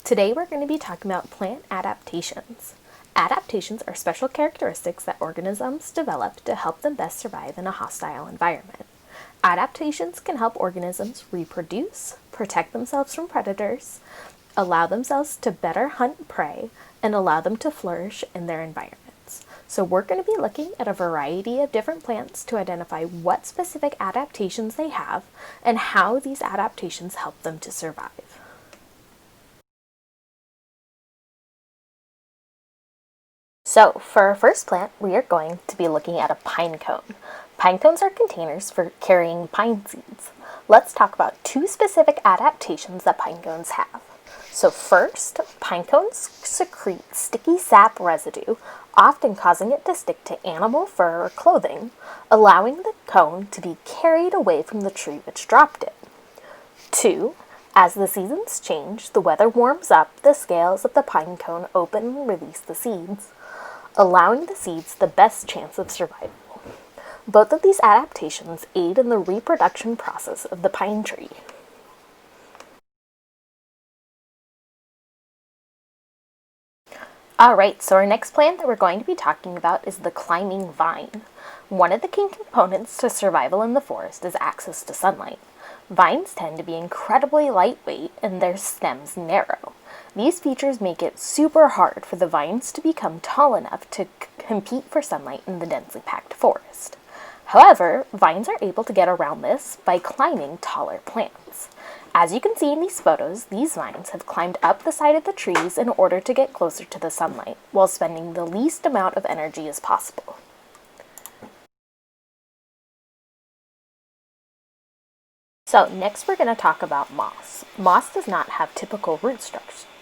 Today we're going to be talking about plant adaptations. Adaptations are special characteristics that organisms develop to help them best survive in a hostile environment. Adaptations can help organisms reproduce, protect themselves from predators, allow themselves to better hunt prey, and allow them to flourish in their environments. So we're going to be looking at a variety of different plants to identify what specific adaptations they have and how these adaptations help them to survive. So for our first plant, we are going to be looking at a pine cone. Pine cones are containers for carrying pine seeds. Let's talk about two specific adaptations that pine cones have. So first, pine cones secrete sticky sap residue, often causing it to stick to animal fur or clothing, allowing the cone to be carried away from the tree which dropped it. Two, as the seasons change, the weather warms up, the scales of the pine cone open and release the seeds, allowing the seeds the best chance of survival. Both of these adaptations aid in the reproduction process of the pine tree. Alright, so our next plant that we're going to be talking about is the climbing vine. One of the key components to survival in the forest is access to sunlight. Vines tend to be incredibly lightweight and their stems narrow. These features make it super hard for the vines to become tall enough to compete for sunlight in the densely packed forest. However, vines are able to get around this by climbing taller plants. As you can see in these photos, these vines have climbed up the side of the trees in order to get closer to the sunlight, while spending the least amount of energy as possible. So next we're going to talk about moss. Moss does not have typical root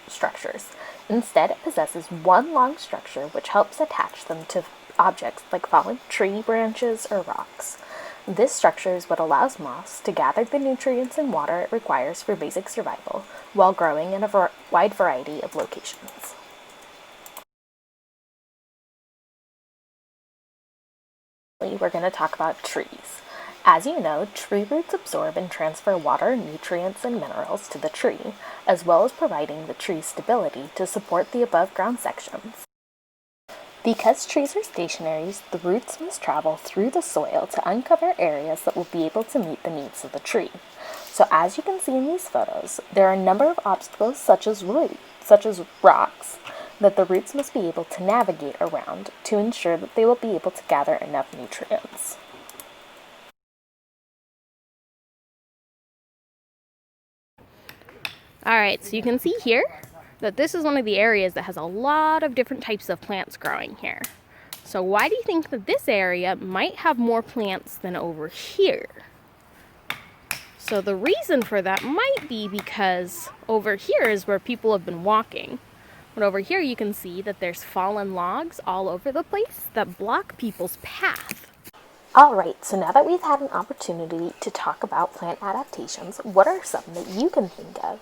structures. Instead, it possesses one long structure which helps attach them to objects like fallen tree branches or rocks. This structure is what allows moss to gather the nutrients and water it requires for basic survival while growing in a wide variety of locations. We're going to talk about trees. As you know, tree roots absorb and transfer water, nutrients, and minerals to the tree, as well as providing the tree stability to support the above-ground sections. Because trees are stationaries, the roots must travel through the soil to uncover areas that will be able to meet the needs of the tree. So as you can see in these photos, there are a number of obstacles such as rocks, that the roots must be able to navigate around to ensure that they will be able to gather enough nutrients. Alright, so you can see here that this is one of the areas that has a lot of different types of plants growing here. So why do you think that this area might have more plants than over here? So the reason for that might be because over here is where people have been walking. But over here you can see that there's fallen logs all over the place that block people's path. Alright, so now that we've had an opportunity to talk about plant adaptations, what are some that you can think of?